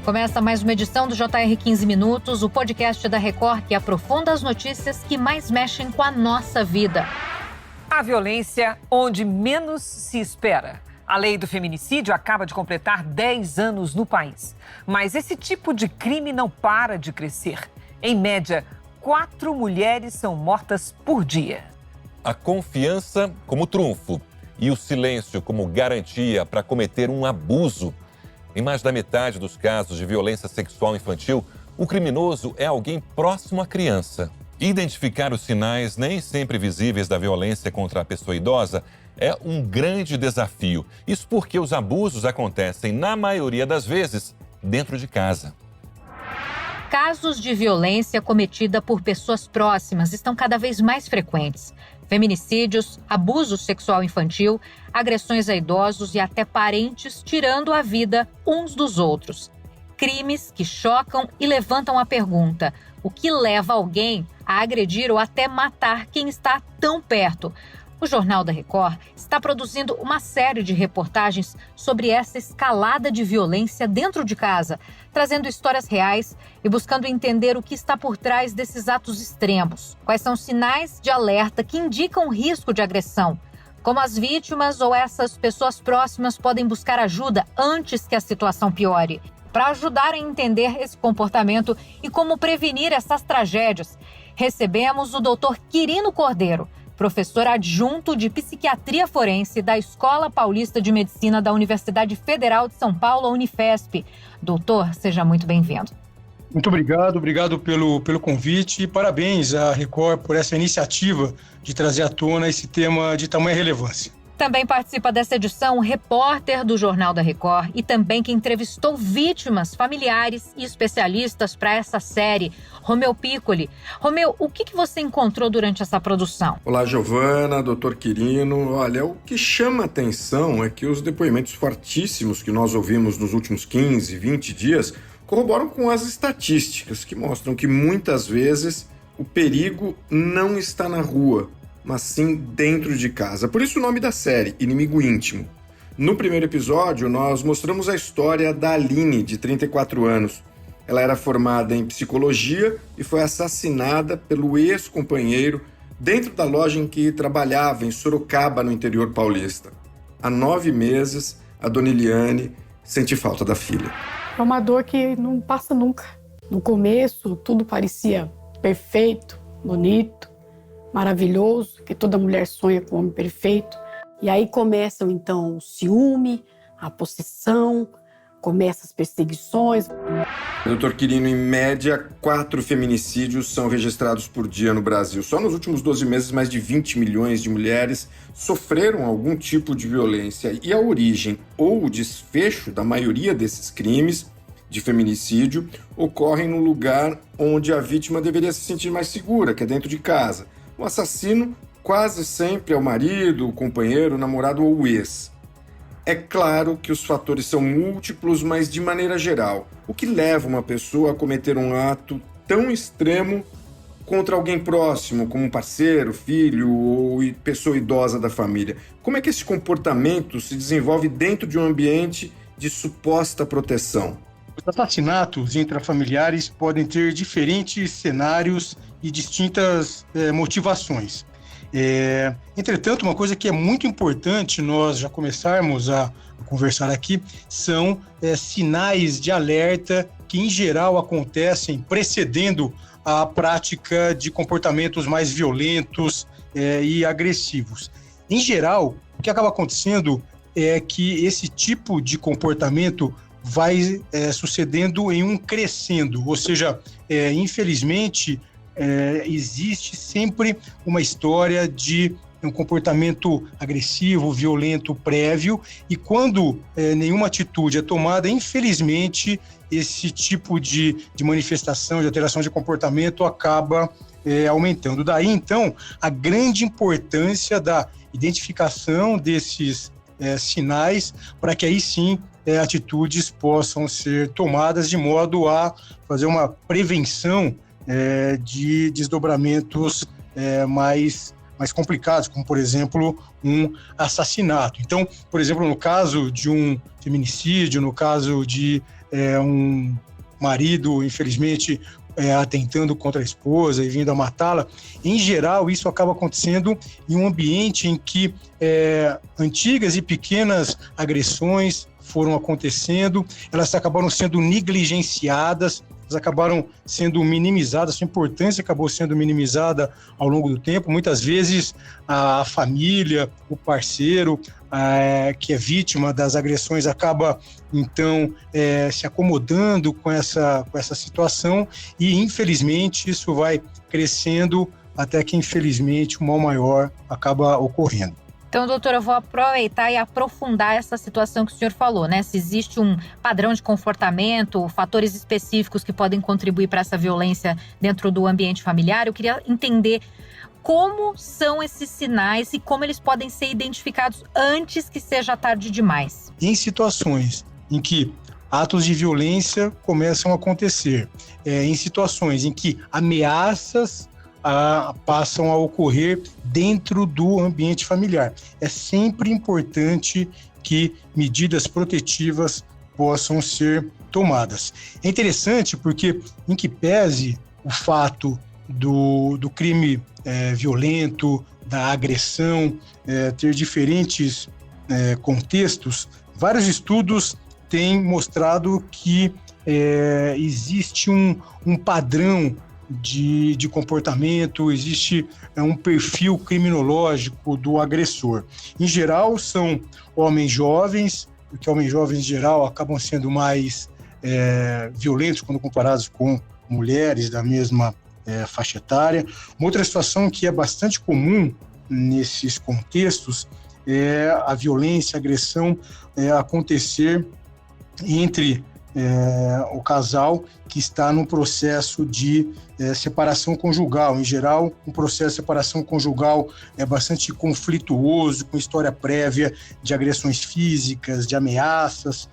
Começa mais uma edição do JR 15 Minutos, o podcast da Record que aprofunda as notícias que mais mexem com a nossa vida. A violência onde menos se espera. A lei do feminicídio acaba de completar 10 anos no país. Mas esse tipo de crime não para de crescer. Em média, 4 mulheres são mortas por dia. A confiança como trunfo e o silêncio como garantia para cometer um abuso. Em mais da metade dos casos de violência sexual infantil, o criminoso é alguém próximo à criança. Identificar os sinais nem sempre visíveis da violência contra a pessoa idosa é um grande desafio. Isso porque os abusos acontecem, na maioria das vezes, dentro de casa. Casos de violência cometida por pessoas próximas estão cada vez mais frequentes. Feminicídios, abuso sexual infantil, agressões a idosos e até parentes tirando a vida uns dos outros. Crimes que chocam e levantam a pergunta: o que leva alguém a agredir ou até matar quem está tão perto? O Jornal da Record está produzindo uma série de reportagens sobre essa escalada de violência dentro de casa, trazendo histórias reais e buscando entender o que está por trás desses atos extremos. Quais são os sinais de alerta que indicam risco de agressão? Como as vítimas ou essas pessoas próximas podem buscar ajuda antes que a situação piore? Para ajudar a entender esse comportamento e como prevenir essas tragédias, recebemos o Dr. Quirino Cordeiro, professor adjunto de Psiquiatria Forense da Escola Paulista de Medicina da Universidade Federal de São Paulo, a Unifesp. Doutor, seja muito bem-vindo. Muito obrigado pelo convite e parabéns à Record por essa iniciativa de trazer à tona esse tema de tamanha relevância. Também participa dessa edição um repórter do Jornal da Record e também que entrevistou vítimas, familiares e especialistas para essa série, Romeu Piccoli. Romeu, o que você encontrou durante essa produção? Olá, Giovana, doutor Quirino. Olha, o que chama atenção é que os depoimentos fortíssimos que nós ouvimos nos últimos 15, 20 dias corroboram com as estatísticas que mostram que muitas vezes o perigo não está na rua, mas sim dentro de casa. Por isso o nome da série, Inimigo Íntimo. No primeiro episódio, nós mostramos a história da Aline, de 34 anos. Ela era formada em psicologia e foi assassinada pelo ex-companheiro dentro da loja em que trabalhava, em Sorocaba, no interior paulista. Há 9 meses, a dona Eliane sente falta da filha. É uma dor que não passa nunca. No começo, tudo parecia perfeito, bonito, maravilhoso, que toda mulher sonha com um homem perfeito. E aí começam, então, o ciúme, a possessão, começam as perseguições. Doutor Quirino, em média, 4 feminicídios são registrados por dia no Brasil. Só nos últimos 12 meses, mais de 20 milhões de mulheres sofreram algum tipo de violência. E a origem ou o desfecho da maioria desses crimes de feminicídio ocorrem no lugar onde a vítima deveria se sentir mais segura, que é dentro de casa. O assassino quase sempre é o marido, o companheiro, o namorado ou o ex. É claro que os fatores são múltiplos, mas de maneira geral, o que leva uma pessoa a cometer um ato tão extremo contra alguém próximo, como um parceiro, filho ou pessoa idosa da família? Como é que esse comportamento se desenvolve dentro de um ambiente de suposta proteção? Os assassinatos intrafamiliares podem ter diferentes cenários e distintas motivações. Entretanto, uma coisa que é muito importante nós já começarmos a conversar aqui são sinais de alerta que, em geral, acontecem precedendo a prática de comportamentos mais violentos e agressivos. Em geral, o que acaba acontecendo é que esse tipo de comportamento vai sucedendo em um crescendo, ou seja, infelizmente, existe sempre uma história de um comportamento agressivo, violento, prévio, e quando nenhuma atitude é tomada, infelizmente, esse tipo de manifestação, de alteração de comportamento acaba aumentando. Daí, então, a grande importância da identificação desses sinais para que aí sim atitudes possam ser tomadas de modo a fazer uma prevenção de desdobramentos mais complicados, como, por exemplo, um assassinato. Então, por exemplo, no caso de um feminicídio, no caso de um marido, infelizmente, atentando contra a esposa e vindo a matá-la. Em geral, isso acaba acontecendo em um ambiente em que antigas e pequenas agressões foram acontecendo, elas acabaram sendo negligenciadas, elas acabaram sendo minimizadas, sua importância acabou sendo minimizada ao longo do tempo. Muitas vezes a família, o parceiro que é vítima das agressões acaba, então, se acomodando com essa situação e, infelizmente, isso vai crescendo até que, infelizmente, o mal maior acaba ocorrendo. Então, doutora, eu vou aproveitar e aprofundar essa situação que o senhor falou, né? Se existe um padrão de comportamento, fatores específicos que podem contribuir para essa violência dentro do ambiente familiar, eu queria entender como são esses sinais e como eles podem ser identificados antes que seja tarde demais. Em situações em que atos de violência começam a acontecer, em situações em que ameaças passam a ocorrer dentro do ambiente familiar. É sempre importante que medidas protetivas possam ser tomadas. É interessante porque, em que pese o fato do crime violento, da agressão, ter diferentes contextos, vários estudos têm mostrado que existe um padrão de comportamento, existe um perfil criminológico do agressor. Em geral, são homens jovens, porque homens jovens, em geral, acabam sendo mais violentos quando comparados com mulheres da mesma faixa etária. Uma outra situação que é bastante comum nesses contextos é a violência, a agressão acontecer entre o casal que está no processo de separação conjugal. Em geral, um processo de separação conjugal é bastante conflituoso, com história prévia de agressões físicas, de ameaças.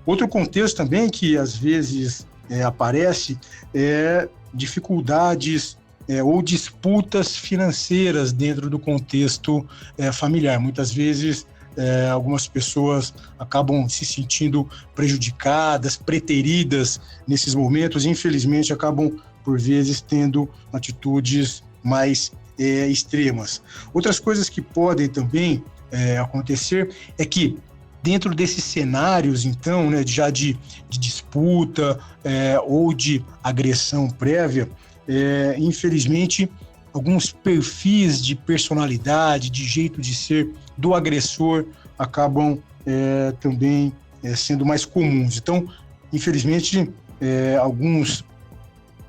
Outro contexto também que às vezes aparece é dificuldades ou disputas financeiras dentro do contexto familiar. Muitas vezes algumas pessoas acabam se sentindo prejudicadas, preteridas nesses momentos e, infelizmente, acabam, por vezes, tendo atitudes mais extremas. Outras coisas que podem também acontecer é que, dentro desses cenários, então, né, já de disputa ou de agressão prévia, infelizmente, alguns perfis de personalidade, de jeito de ser do agressor acabam também sendo mais comuns. Então, infelizmente, alguns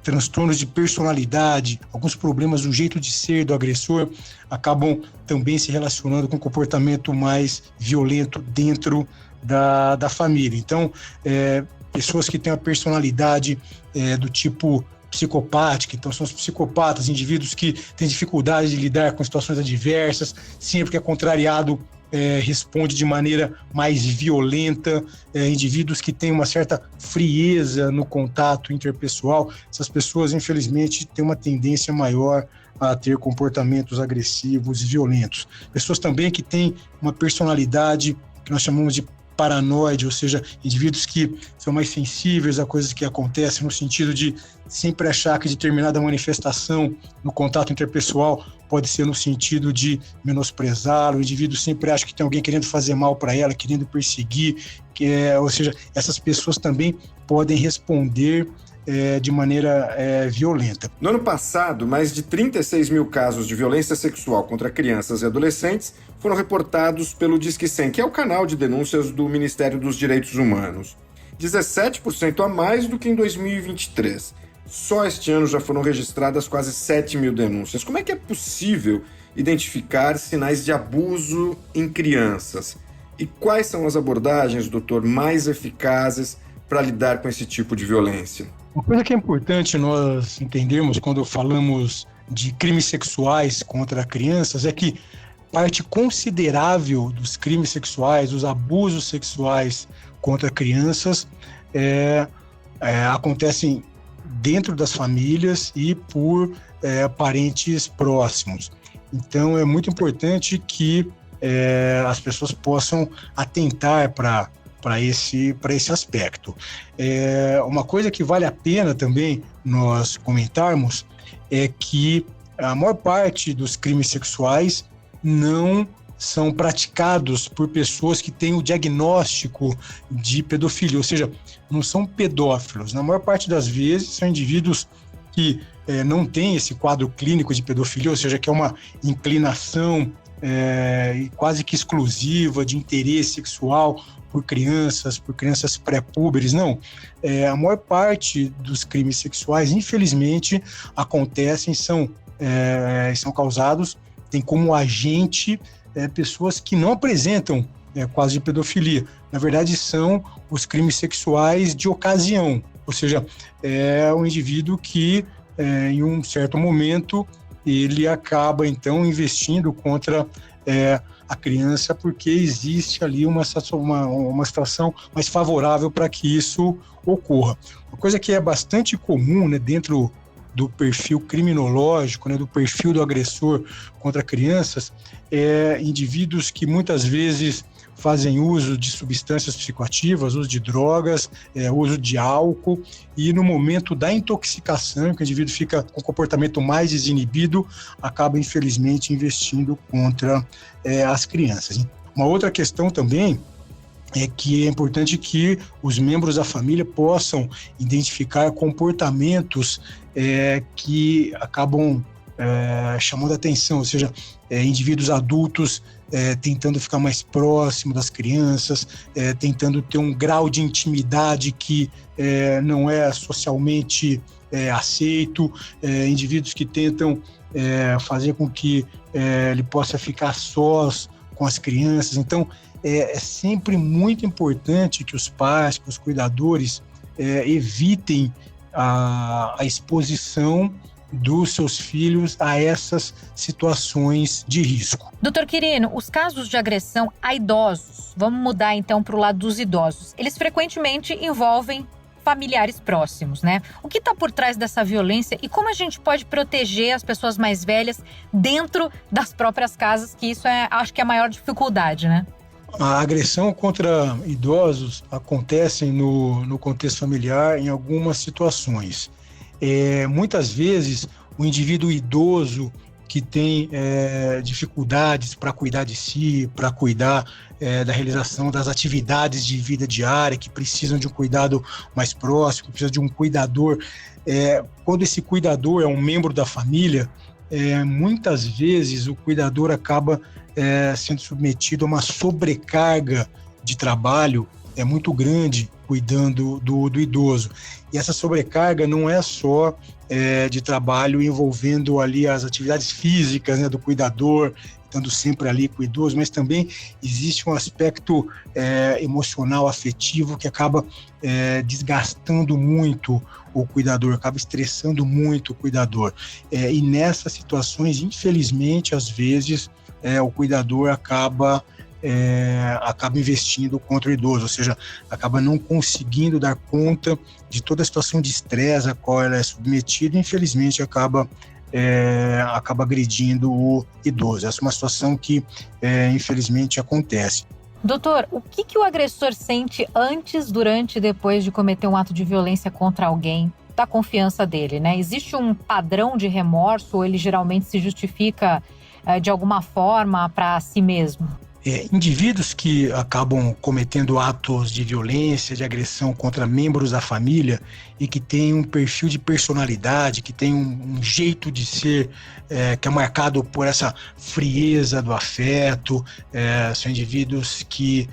transtornos de personalidade, alguns problemas do jeito de ser do agressor acabam também se relacionando com comportamento mais violento dentro da família. Então, pessoas que têm uma personalidade do tipo psicopática, então são os psicopatas, indivíduos que têm dificuldade de lidar com situações adversas, sempre que é contrariado responde de maneira mais violenta, indivíduos que têm uma certa frieza no contato interpessoal. Essas pessoas, infelizmente, têm uma tendência maior a ter comportamentos agressivos e violentos. Pessoas também que têm uma personalidade que nós chamamos de paranoide, ou seja, indivíduos que são mais sensíveis a coisas que acontecem, no sentido de sempre achar que determinada manifestação no contato interpessoal pode ser no sentido de menosprezá-lo. O indivíduo sempre acha que tem alguém querendo fazer mal para ela, querendo perseguir, ou seja, essas pessoas também podem responder de maneira violenta. No ano passado, mais de 36 mil casos de violência sexual contra crianças e adolescentes foram reportados pelo Disque 100, que é o canal de denúncias do Ministério dos Direitos Humanos. 17% a mais do que em 2023. Só este ano já foram registradas quase 7 mil denúncias. Como é que é possível identificar sinais de abuso em crianças? E quais são as abordagens, doutor, mais eficazes para lidar com esse tipo de violência? Uma coisa que é importante nós entendermos quando falamos de crimes sexuais contra crianças é que parte considerável dos crimes sexuais, dos abusos sexuais contra crianças acontecem dentro das famílias e por parentes próximos. Então é muito importante que as pessoas possam atentar para para esse aspecto. Uma coisa que vale a pena também nós comentarmos é que a maior parte dos crimes sexuais não são praticados por pessoas que têm o diagnóstico de pedofilia, ou seja, não são pedófilos. Na maior parte das vezes são indivíduos que não têm esse quadro clínico de pedofilia, ou seja, que é uma inclinação quase que exclusiva de interesse sexual por crianças pré-púberes. Não, a maior parte dos crimes sexuais, infelizmente, acontecem, são causados, tem como agente pessoas que não apresentam quadro de pedofilia. Na verdade, são os crimes sexuais de ocasião, ou seja, é um indivíduo que, em um certo momento, ele acaba, então, investindo contra a criança porque existe ali uma situação mais favorável para que isso ocorra. Uma coisa que é bastante comum, né, dentro do perfil criminológico, né, do perfil do agressor contra crianças, indivíduos que muitas vezes fazem uso de substâncias psicoativas, uso de drogas, uso de álcool, e no momento da intoxicação, que o indivíduo fica com um comportamento mais desinibido, acaba infelizmente investindo contra as crianças. Uma outra questão também é que é importante que os membros da família possam identificar comportamentos que acabam chamando a atenção, ou seja, indivíduos adultos tentando ficar mais próximo das crianças, tentando ter um grau de intimidade que não é socialmente aceito, indivíduos que tentam fazer com que ele possa ficar sós com as crianças. Então, é sempre muito importante que os pais, que os cuidadores evitem a exposição dos seus filhos a essas situações de risco. Doutor Quirino, os casos de agressão a idosos, vamos mudar então para o lado dos idosos, eles frequentemente envolvem familiares próximos, né? O que está por trás dessa violência e como a gente pode proteger as pessoas mais velhas dentro das próprias casas, que isso acho que é a maior dificuldade, né? A agressão contra idosos acontece no contexto familiar em algumas situações. Muitas vezes, o indivíduo idoso que tem dificuldades para cuidar de si, para cuidar da realização das atividades de vida diária, que precisam de um cuidado mais próximo, que precisa de um cuidador. Quando esse cuidador é um membro da família, muitas vezes o cuidador acaba sendo submetido a uma sobrecarga de trabalho muito grande cuidando do idoso. E essa sobrecarga não é só de trabalho envolvendo ali as atividades físicas, né, do cuidador, estando sempre ali com o idoso, mas também existe um aspecto emocional, afetivo, que acaba desgastando muito o cuidador, acaba estressando muito o cuidador. E nessas situações, infelizmente, às vezes, o cuidador acaba investindo contra o idoso, ou seja, acaba não conseguindo dar conta de toda a situação de estresse a qual ela é submetida e, infelizmente, acaba agredindo o idoso. Essa é uma situação que, infelizmente, acontece. Doutor, o que o agressor sente antes, durante e depois de cometer um ato de violência contra alguém, da confiança dele, né? Existe um padrão de remorso ou ele geralmente se justifica de alguma forma para si mesmo? Indivíduos que acabam cometendo atos de violência, de agressão contra membros da família e que têm um perfil de personalidade, que tem um jeito de ser que é marcado por essa frieza do afeto, são indivíduos que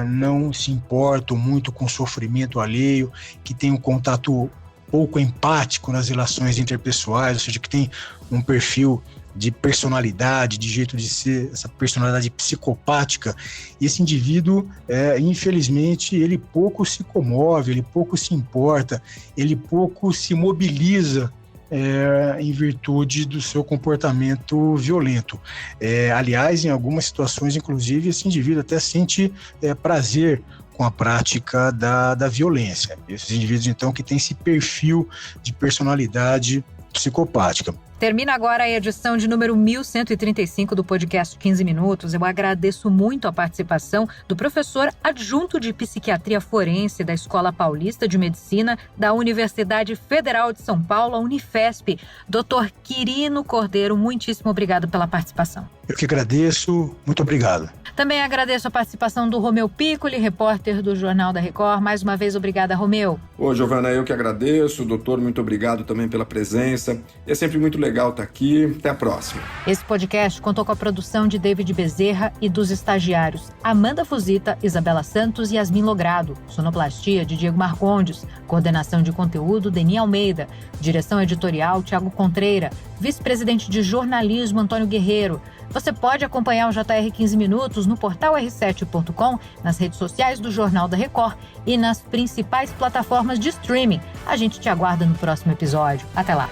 não se importam muito com o sofrimento alheio, que têm um contato pouco empático nas relações interpessoais, ou seja, que tem um perfil de personalidade, de jeito de ser, essa personalidade psicopática. E esse indivíduo, infelizmente, ele pouco se comove, ele pouco se importa, ele pouco se mobiliza em virtude do seu comportamento violento. Aliás, em algumas situações, inclusive, esse indivíduo até sente prazer com a prática da violência. Esses indivíduos, então, que têm esse perfil de personalidade psicopática. Termina agora a edição de número 1135 do podcast 15 Minutos. Eu agradeço muito a participação do professor adjunto de Psiquiatria Forense da Escola Paulista de Medicina da Universidade Federal de São Paulo, a Unifesp, Dr. Quirino Cordeiro. Muitíssimo obrigado pela participação. Eu que agradeço, muito obrigado. Também agradeço a participação do Romeu Piccoli, repórter do Jornal da Record. Mais uma vez, obrigada, Romeu. Ô, Giovana, eu que agradeço. Doutor, muito obrigado também pela presença. É sempre muito legal estar aqui. Até a próxima. Esse podcast contou com a produção de David Bezerra e dos estagiários Amanda Fusita, Isabela Santos e Yasmin Logrado. Sonoplastia de Diego Marcondes. Coordenação de conteúdo, Deni Almeida. Direção editorial, Tiago Contreira. Vice-presidente de jornalismo, Antônio Guerreiro. Você pode acompanhar o JR 15 Minutos no portal r7.com, nas redes sociais do Jornal da Record e nas principais plataformas de streaming. A gente te aguarda no próximo episódio. Até lá!